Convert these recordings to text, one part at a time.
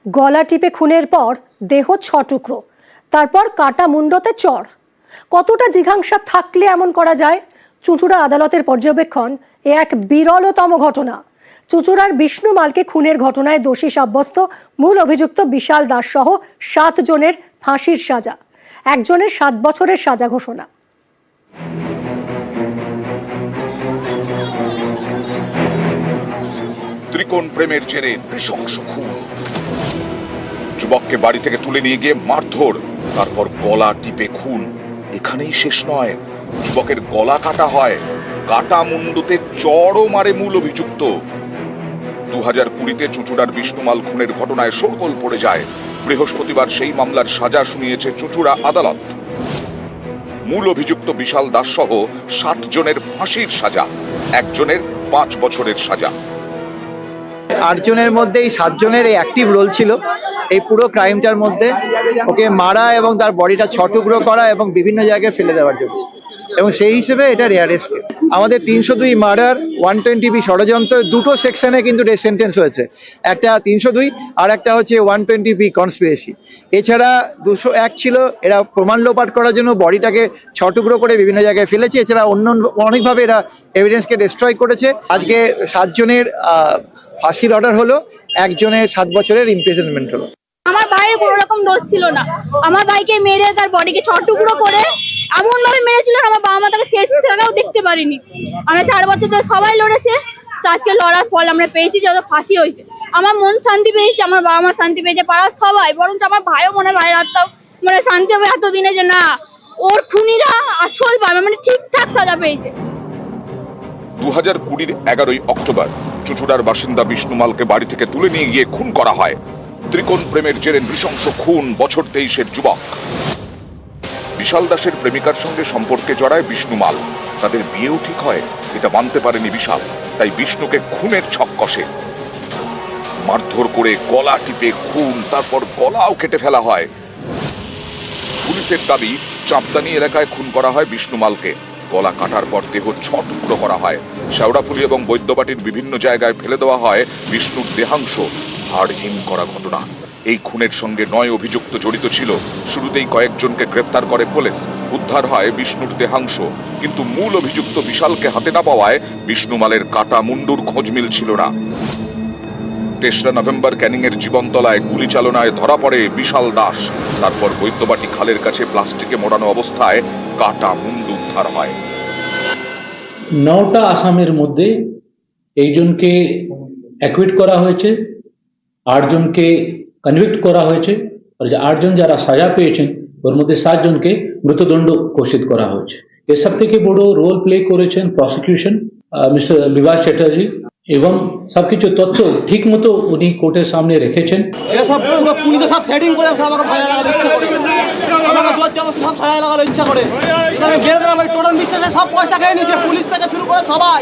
গলা টিপে খুনের পর দেহ 6 টুকরো, তারপর কাটা মুন্ডতে চড়। কতটা জিঘাংসা থাকলে এমন করা যায়? চুঁচুড়া আদালতের পর্যবেক্ষণ এ এক বিরলতম ঘটনা। চুঁচুড়ার বিষ্ণু মালকে খুনের ঘটনায় দোষী সাব্যস্ত মূল অভিযুক্ত বিশাল দাস সহ 7 জনের ফাঁসির সাজা, একজনের 7 বছরের সাজা ঘোষণা। ত্রিকোণ প্রেমের জেরে নৃশংস খুন, যুবককে বাড়ি থেকে তুলে নিয়ে গিয়ে মারধর, তারপর গলা টিপে খুন। এখানেই শেষ নয়, যুবকের গলা কাটা হয়, কাটা মুন্ডুতে চড়ও মারে মূল অভিযুক্ত। 2020-তে চুঁচুড়ার বিষ্ণুমাল খুনের ঘটনায় শোরগোল পড়ে যায়। বৃহস্পতিবার সেই মামলার সাজা শুনিয়েছে চুঁচুড়া আদালত। মূল অভিযুক্ত বিশাল দাস সহ 7 জনের ফাঁসির সাজা, একজনের 5 বছরের সাজা। 8 জনের মধ্যে এই 7 জনের এই অ্যাক্টিভ রোল ছিল এই পুরো ক্রাইমটার মধ্যে। ওকে মারা এবং তার বডিটা 6 টুকরো করা এবং বিভিন্ন জায়গায় ফেলে দেওয়ার জন্য, এবং সেই হিসেবে এটা রেয়ারেস্ট। আমাদের 302 মার্ডার, 120B ষড়যন্ত্র, দুটো সেকশনে কিন্তু ডেথ সেন্টেন্স হয়েছে। একটা 302 আর একটা হচ্ছে 120B কনস্পিরেসি। এছাড়া 201 ছিল, এরা প্রমাণ লোপাট করার জন্য বডিটাকে 6 টুকরো করে বিভিন্ন জায়গায় ফেলেছে। এছাড়া অন্য অনেকভাবে এরা এভিডেন্সকে ডিস্ট্রয় করেছে। আজকে 7 জনের ফাঁসির অর্ডার হলো, একজনের 7 বছরের ইমপ্রিজনমেন্ট হলো। আমার ভাইয়ের কোনো রকম দোষ ছিল না। আমার ভাইকে মেরে তার বডিকে 6 টুকরো করে এমন ভাবে মেরেছিল, আমার বাবা মা তাকে শেষ থেকেও দেখতে পারিনি। আমরা 4 বছর ধরে সবাই লড়েছে, তো আজকে লড়ার ফল আমরা পেয়েছি, যত ফাঁসি হয়েছে। আমার মন শান্তি পেয়েছে, আমার বাবা মা শান্তি পেয়েছে, পাড়ার সবাই, বরঞ্চ আমার ভাইও মনে হয় ভাইয়ের আত্মাও মানে শান্তি হবে এতদিনে, যে না ওর খুনিরা আসল পাবে, মানে ঠিকঠাক সাজা পেয়েছে। 2020-র 11ই অক্টোবর চুঁচুড়ার বাসিন্দা বিষ্ণুমালকে বাড়ি থেকে তুলে নিয়ে গিয়ে খুন করা হয়। ত্রিকোণ প্রেমের জেরে নৃশংস খুন বছর 23-এর যুবক। বিশাল দাসের প্রেমিকার সঙ্গে সম্পর্কে জড়ায় বিষ্ণুমাল। তাদের বিয়েও ঠিক হয়, এটা মানতে পারেনি বিশাল, তাই বিষ্ণুকে খুনের ছক কষে। মারধর করে গলা টিপে খুন, তারপর গলাও কেটে ফেলা হয়। পুলিশের দাবি, চাঁপদানি এলাকায় খুন করা হয় বিষ্ণুমালকে। গলা কাটার পর দেহ 6 টুকরো করা হয়। শেওড়াফুলি এবং বৈদ্যবাটির বিভিন্ন জায়গায় ফেলে দেওয়া হয় বিষ্ণুর দেহাংশ। হাড়হিম করা ঘটনা। এই খুনের সঙ্গে 9 অভিযুক্ত জড়িত ছিল। শুরুতেই কয়েকজনকে গ্রেফতার করে পুলিশ। উদ্ধার হয় বিষ্ণুর দেহাংশ, কিন্তু মূল অভিযুক্ত বিশালকে হাতে না পাওয়ায় বিষ্ণুমালের কাটা মুন্ডুর খোঁজ মিলছিল না। 3রা নভেম্বর ক্যানিংয়ের জীবনতলায় গুলি চালনায় ধরা পড়ে বিশাল দাস। তারপর বৈদ্যবাটি খালের কাছে প্লাস্টিকে মোড়ানো অবস্থায় কাটা মুন্ডু উদ্ধার হয়। 9টা আসামের মধ্যে এইজনকে অ্যাকুইট করা হয়েছে, 8 জনকে কনভিক্ট করা হয়েছে, আর যে 8 জন যারা সাজা পেয়েছেন ওর মধ্যে 7 জনকে মৃত্যুদণ্ড ঘোষিত করা হয়েছে। এর সব থেকে বড় রোল প্লে করেছেন প্রসিকিউশন মিস্টার বিভাস চ্যাটার্জি, এবং সবকিছু তথ্য ঠিক মতো উনি কোর্টের সামনে রেখেছেন। এরা সব পুরো পুলিশে সব সেটিং করে আমাকে ফায়ার লাগানোর ইচ্ছা করে, আমাকে জোর জবরদস্তি সব ফায়ার লাগানোর ইচ্ছা করে। এটা আমি বের দিলাম, টোটাল বিশ্বাসে সব পয়সা খেয়ে নিয়েছে, পুলিশ থেকে শুরু করে সবাই।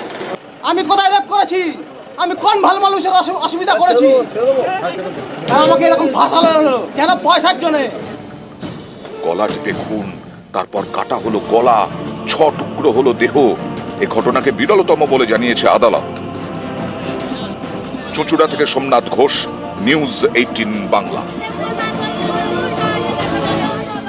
আমি কোথায় রেপ করেছি? আমি কোন ভালো মানুষের অসুবিধা করেছি? আমাকে এরকম ফাঁসালো কেন? পয়সার জন্যে। গলা টিপে খুন, তারপর কাটা হলো গলা, 6 টুকরো হলো দেহ। এ ঘটনাকে বিরলতম বলে জানিয়েছে আদালত। চুঁচুড়া থেকে সোমনাথ ঘোষ, নিউজ 18 বাংলা।